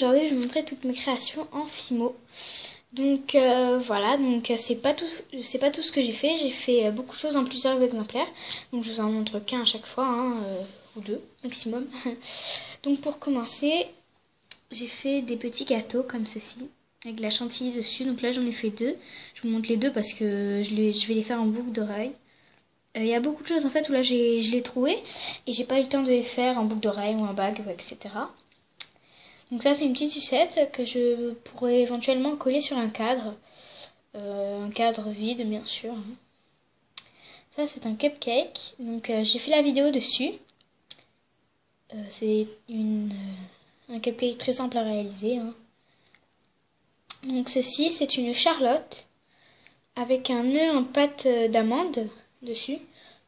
aujourd'hui je vais vous montrer toutes mes créations en Fimo. Donc voilà, donc c'est pas tout ce que j'ai fait beaucoup de choses en plusieurs exemplaires. Donc je vous en montre qu'un à chaque fois, hein, ou deux maximum. Donc pour commencer, j'ai fait des petits gâteaux comme ceci, avec de la chantilly dessus. Donc là j'en ai fait deux. Je vous montre les deux parce que je vais les faire en boucle d'oreille. Il y a beaucoup de choses en fait où là je l'ai trouvé et j'ai pas eu le temps de les faire en boucle d'oreille ou en bague, etc. Donc ça c'est une petite sucette que je pourrais éventuellement coller sur un cadre vide bien sûr. Ça c'est un cupcake, donc j'ai fait la vidéo dessus. C'est un cupcake très simple à réaliser, hein. Donc ceci c'est une charlotte avec un nœud en pâte d'amande dessus.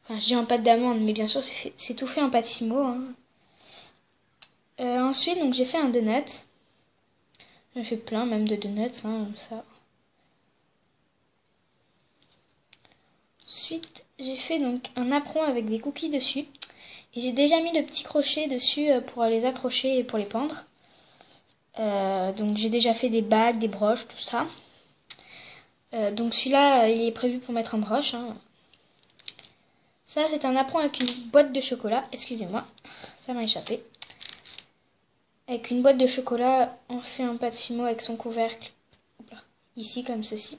Enfin je dis en pâte d'amande mais bien sûr c'est tout fait en pâte Fimo, hein. Ensuite donc j'ai fait un donut. J'ai fait plein même de donuts, hein, comme ça. Ensuite j'ai fait donc un apron avec des cookies dessus. Et j'ai déjà mis le petit crochet dessus pour les accrocher et pour les pendre. Donc j'ai déjà fait des bagues, des broches, tout ça. Donc celui-là il est prévu pour mettre en broche, hein. Ça c'est un apron avec une boîte de chocolat. Excusez-moi, ça m'a échappé. Avec une boîte de chocolat, on fait un pâte Fimo avec son couvercle. Ici comme ceci.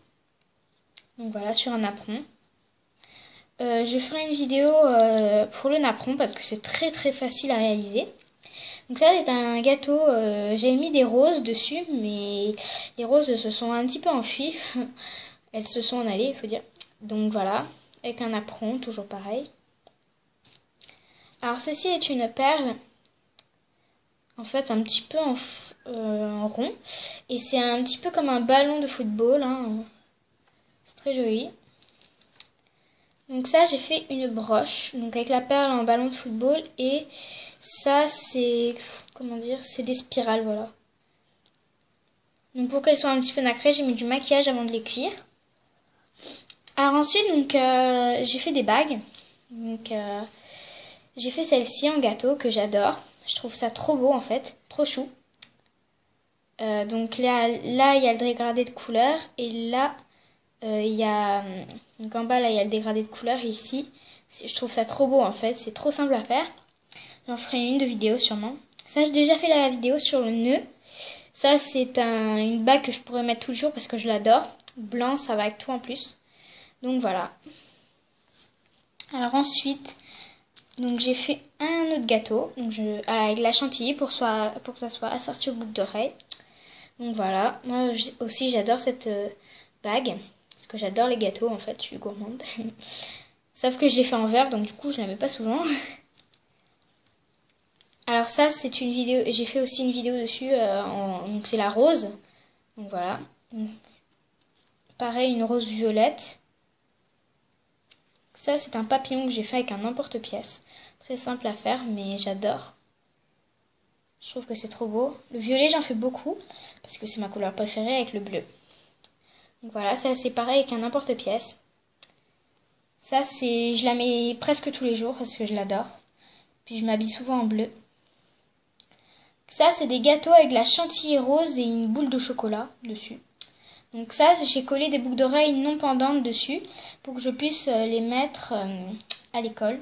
Donc voilà, sur un apron. Je ferai une vidéo pour le napperon parce que c'est très facile à réaliser. Donc là c'est un gâteau, j'ai mis des roses dessus, mais les roses se sont un petit peu enfuies. Elles se sont en allées, il faut dire. Donc voilà, avec un napperon, toujours pareil. Alors ceci est une perle, en fait un petit peu en rond. Et c'est un petit peu comme un ballon de football, hein. C'est très joli. Donc ça j'ai fait une broche, donc avec la perle en ballon de football, et ça c'est, comment dire, c'est des spirales, voilà. Donc pour qu'elles soient un petit peu nacrées, j'ai mis du maquillage avant de les cuire. Alors ensuite donc j'ai fait des bagues. Donc j'ai fait celle-ci en gâteau que j'adore. Je trouve ça trop beau en fait, trop chou. Donc là il y a le dégradé de couleur et là il y a, donc en bas là il y a le dégradé de couleur et ici je trouve ça trop beau en fait, c'est trop simple à faire. J'en ferai une de vidéo sûrement. Ça j'ai déjà fait la vidéo sur le nœud. Ça c'est une bague que je pourrais mettre tous les jours parce que je l'adore. Blanc, ça va avec tout en plus. Donc voilà. Alors ensuite, donc j'ai fait un autre gâteau, donc avec la chantilly pour que ça soit assorti aux boucles d'oreilles. Donc voilà, moi aussi j'adore cette bague. Parce que j'adore les gâteaux en fait, je suis gourmande. Sauf que je les fais en verre, donc du coup je la mets pas souvent. Alors ça c'est une vidéo, j'ai fait aussi une vidéo dessus, donc c'est la rose. Donc voilà. Donc, pareil, une rose violette. Ça c'est un papillon que j'ai fait avec un emporte-pièce. Très simple à faire mais j'adore. Je trouve que c'est trop beau. Le violet j'en fais beaucoup, parce que c'est ma couleur préférée avec le bleu. Donc voilà, ça c'est pareil avec un emporte-pièce. Ça je la mets presque tous les jours parce que je l'adore. Puis je m'habille souvent en bleu. Ça c'est des gâteaux avec de la chantilly rose et une boule de chocolat dessus. Donc ça j'ai collé des boucles d'oreilles non pendantes dessus pour que je puisse les mettre à l'école.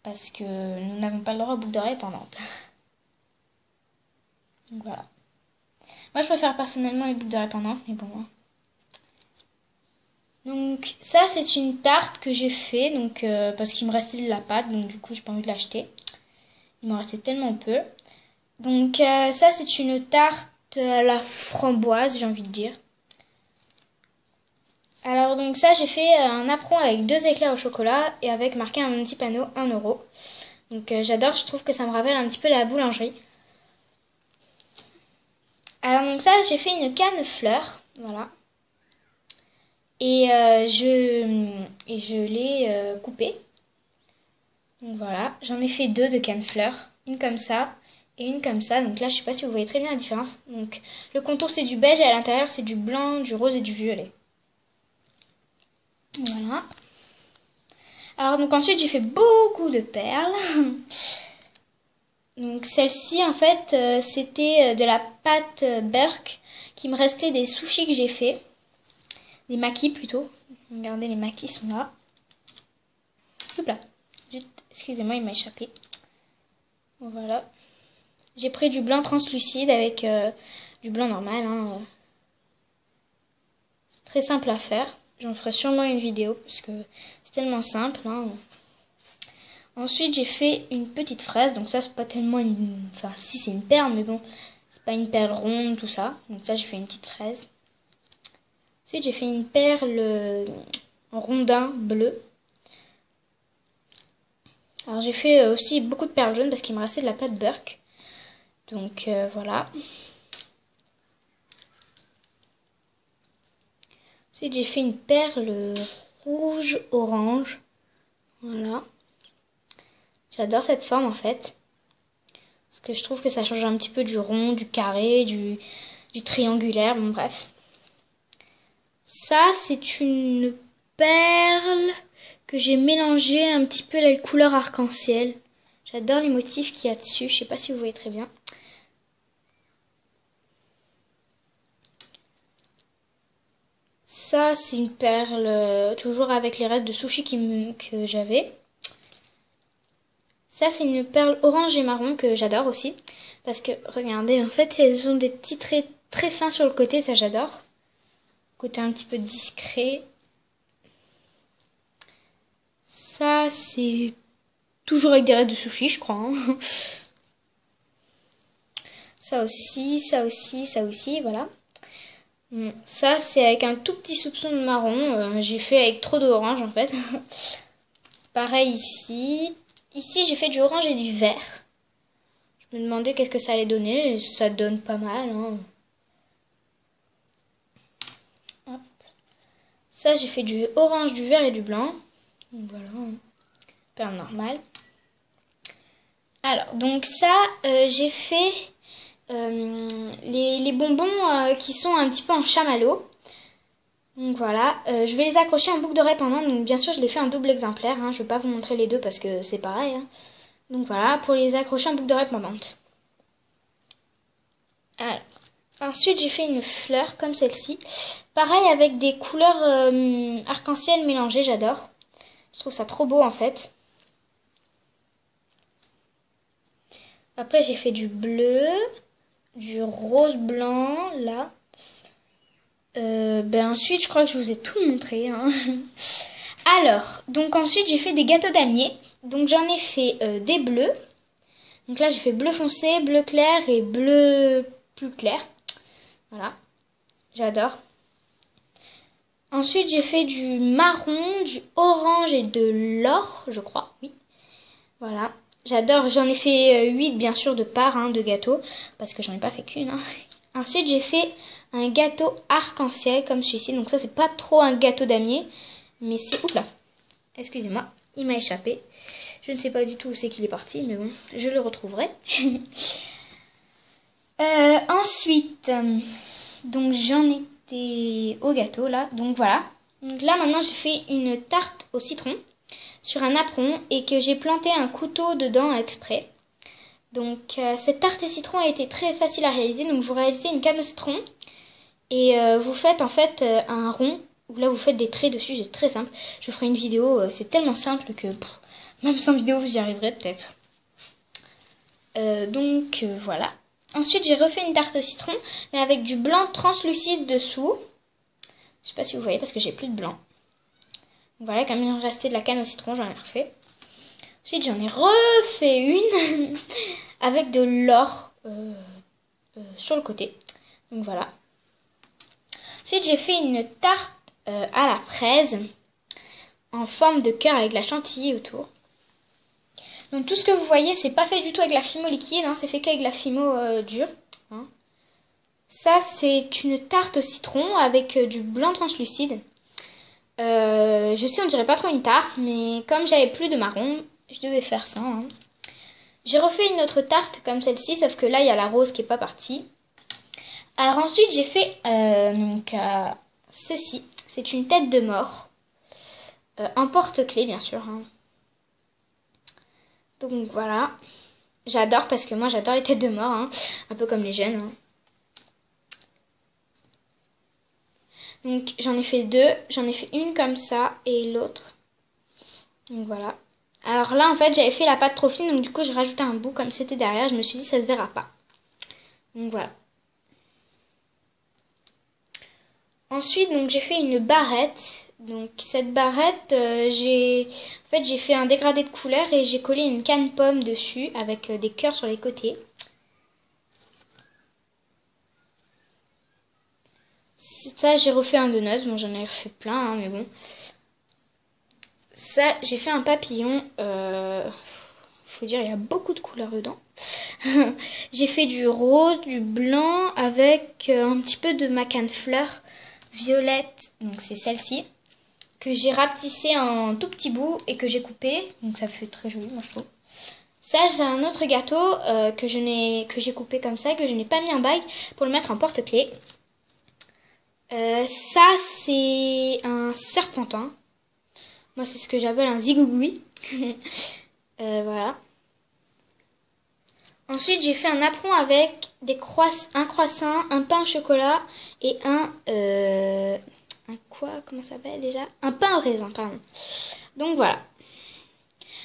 Parce que nous n'avons pas le droit aux boucles d'oreilles pendantes. Donc voilà. Moi je préfère personnellement les boucles d'oreilles pendantes, mais bon. Donc ça c'est une tarte que j'ai fait donc parce qu'il me restait de la pâte, donc du coup j'ai pas envie de l'acheter. Il m'en restait tellement peu. Donc ça c'est une tarte à la framboise, j'ai envie de dire. Alors donc ça j'ai fait un apron avec 2 éclairs au chocolat et avec marqué un petit panneau 1 €. Donc j'adore, je trouve que ça me rappelle un petit peu la boulangerie. Alors donc ça j'ai fait une canne fleur, voilà. Et je l'ai coupée. Donc voilà, j'en ai fait 2 de canne fleur, une comme ça et une comme ça. Donc là je sais pas si vous voyez très bien la différence. Donc le contour c'est du beige et à l'intérieur c'est du blanc, du rose et du violet. Voilà. Alors donc ensuite j'ai fait beaucoup de perles. Donc celle-ci, en fait, c'était de la pâte Burke qui me restait des sushis que j'ai fait. Des makis plutôt. Regardez, les makis sont là. Hop là. Excusez-moi, il m'a échappé. Voilà. J'ai pris du blanc translucide avec du blanc normal. Hein. C'est très simple à faire. J'en ferai sûrement une vidéo parce que c'est tellement simple. Hein. Ensuite, j'ai fait une petite fraise. Donc ça, c'est pas tellement une... Enfin, si, c'est une perle, mais bon, c'est pas une perle ronde, tout ça. Donc ça, j'ai fait une petite fraise. Ensuite, j'ai fait une perle en rondin bleu. Alors, j'ai fait aussi beaucoup de perles jaunes parce qu'il me restait de la pâte Burke. Donc, voilà. Ensuite, j'ai fait une perle rouge-orange. Voilà. J'adore cette forme, en fait. Parce que je trouve que ça change un petit peu du rond, du carré, du triangulaire. Bon, bref. Ça, c'est une perle que j'ai mélangée un petit peu la couleur arc-en-ciel. J'adore les motifs qu'il y a dessus. Je sais pas si vous voyez très bien. Ça, c'est une perle toujours avec les restes de sushi que j'avais. Ça, c'est une perle orange et marron que j'adore aussi. Parce que, regardez, en fait, elles ont des petits traits très fins sur le côté. Ça, j'adore. Côté un petit peu discret. Ça, c'est toujours avec des restes de sushi, je crois. Hein. Ça aussi, ça aussi, ça aussi, voilà. Ça, c'est avec un tout petit soupçon de marron. J'ai fait avec trop d'orange, en fait. Pareil ici. Ici, j'ai fait du orange et du vert. Je me demandais qu'est-ce que ça allait donner. Et ça donne pas mal. Hein. Hop. Ça, j'ai fait du orange, du vert et du blanc. Donc, voilà. Perle normale. Alors, donc ça, j'ai fait les bonbons qui sont un petit peu en chamallow. Donc voilà, je vais les accrocher en boucle d'oreille pendant. Donc bien sûr, je les fais en double exemplaire. Hein. Je ne vais pas vous montrer les deux parce que c'est pareil. Hein. Donc voilà, pour les accrocher en boucle d'oreille pendante. Alors, ensuite, j'ai fait une fleur comme celle-ci. Pareil avec des couleurs arc-en-ciel mélangées, j'adore. Je trouve ça trop beau en fait. Après, j'ai fait du bleu, du rose blanc, là. Ensuite, je crois que je vous ai tout montré. Hein. Alors, donc ensuite, j'ai fait des gâteaux damier. Donc, j'en ai fait des bleus. Donc là, j'ai fait bleu foncé, bleu clair et bleu plus clair. Voilà. J'adore. Ensuite, j'ai fait du marron, du orange et de l'or, je crois. Oui. Voilà. J'adore. J'en ai fait 8, bien sûr, de parts hein, de gâteaux. Parce que j'en ai pas fait qu'une. Hein. Ensuite, j'ai fait un gâteau arc-en-ciel comme celui-ci. Donc ça, c'est pas trop un gâteau damier. Mais c'est... Oups là. Excusez-moi. Il m'a échappé. Je ne sais pas du tout où c'est qu'il est parti. Mais bon, je le retrouverai. Ensuite, donc j'en étais au gâteau là. Donc voilà. Donc là, maintenant, j'ai fait une tarte au citron sur un apron. Et que j'ai planté un couteau dedans exprès. Donc cette tarte au citron a été très facile à réaliser. Donc vous réalisez une canne au citron et vous faites en fait un rond où là vous faites des traits dessus. C'est très simple. Je ferai une vidéo. C'est tellement simple que même sans vidéo vous y arriverez peut-être. Voilà. Ensuite j'ai refait une tarte au citron mais avec du blanc translucide dessous. Je sais pas si vous voyez parce que j'ai plus de blanc. Donc, voilà, comme il me restait de la canne au citron, j'en ai refait. Ensuite j'en ai refait une avec de l'or sur le côté. Donc voilà. Ensuite, j'ai fait une tarte à la fraise en forme de cœur avec de la chantilly autour. Donc tout ce que vous voyez, c'est pas fait du tout avec la fimo liquide, hein, c'est fait qu'avec la fimo dure. Hein. Ça, c'est une tarte au citron avec du blanc translucide. Je sais, on dirait pas trop une tarte, mais comme j'avais plus de marron, je devais faire ça. Hein. J'ai refait une autre tarte comme celle-ci, sauf que là, il y a la rose qui n'est pas partie. Alors ensuite, j'ai fait ceci. C'est une tête de mort. En porte-clés, bien sûr. Hein. Donc voilà. J'adore parce que moi j'adore les têtes de mort, hein, un peu comme les jeunes. Hein. Donc j'en ai fait deux, j'en ai fait une comme ça et l'autre. Donc voilà. Alors là en fait j'avais fait la pâte trop fine, donc du coup j'ai rajouté un bout comme c'était derrière, je me suis dit ça se verra pas. Donc voilà. Ensuite donc j'ai fait une barrette. Donc cette barrette, j'ai fait un dégradé de couleur et j'ai collé une canne pomme dessus avec des cœurs sur les côtés. Ça j'ai refait un de noz, bon j'en ai fait plein hein, mais bon. Ça j'ai fait un papillon, faut dire il y a beaucoup de couleurs dedans. J'ai fait du rose, du blanc avec un petit peu de ma canne fleur violette, donc c'est celle-ci. Que j'ai rapetissé en tout petits bouts et que j'ai coupé. Donc ça fait très joli, moi je trouve. Ça, j'ai un autre gâteau que j'ai coupé comme ça, que je n'ai pas mis en bague pour le mettre en porte-clés. Ça, c'est un serpentin. Moi, c'est ce que j'appelle un zigougoui. Voilà. Ensuite, j'ai fait un apron avec un croissant, un pain au chocolat et comment ça s'appelle déjà? Un pain au raisin, pardon. Donc voilà.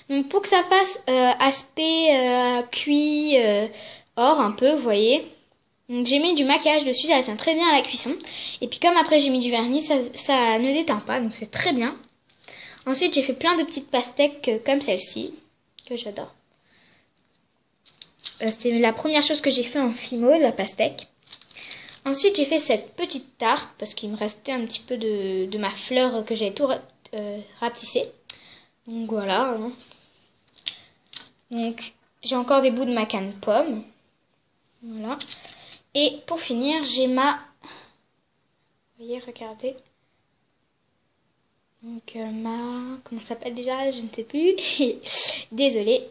Donc pour que ça fasse aspect cuit or un peu, vous voyez. Donc j'ai mis du maquillage dessus, ça tient très bien à la cuisson. Et puis comme après j'ai mis du vernis, ça ne déteint pas, donc c'est très bien. Ensuite j'ai fait plein de petites pastèques comme celle-ci, que j'adore. C'était la première chose que j'ai fait en fimo, la pastèque. Ensuite, j'ai fait cette petite tarte parce qu'il me restait un petit peu de ma fleur que j'avais tout rapetissé. Donc voilà. Hein. Donc j'ai encore des bouts de ma canne pomme. Voilà. Et pour finir, j'ai ma... Vous voyez, regardez. Donc comment ça s'appelle déjà? Je ne sais plus. Désolée.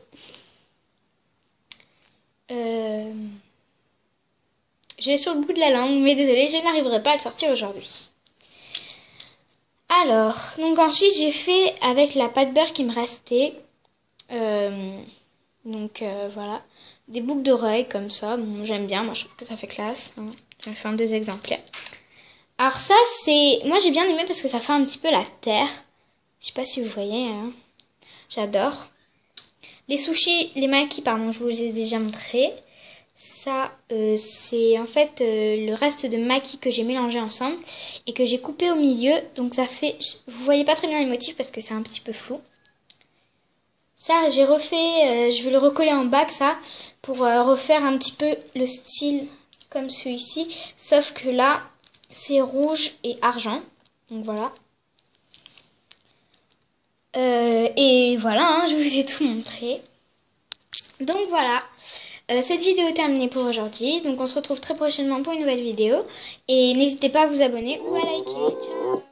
J'ai sur le bout de la langue, mais désolée, je n'arriverai pas à le sortir aujourd'hui. Alors, donc ensuite j'ai fait avec la pâte beurre qui me restait, voilà, des boucles d'oreilles comme ça. Bon, j'aime bien, moi je trouve que ça fait classe. Hein. J'en fais deux exemplaires. Alors ça moi j'ai bien aimé parce que ça fait un petit peu la terre. Je sais pas si vous voyez, hein. J'adore. Les sushis, les makis, pardon, je vous les ai déjà montrés. Ça, c'est en fait le reste de maquis que j'ai mélangé ensemble et que j'ai coupé au milieu. Donc ça fait... Vous voyez pas très bien les motifs parce que c'est un petit peu flou. Ça, j'ai refait... je vais le recoller en bac, ça, pour refaire un petit peu le style comme celui-ci. Sauf que là, c'est rouge et argent. Donc voilà. Et voilà, hein, je vous ai tout montré. Donc voilà. Cette vidéo est terminée pour aujourd'hui, donc on se retrouve très prochainement pour une nouvelle vidéo. Et n'hésitez pas à vous abonner ou à liker. Ciao!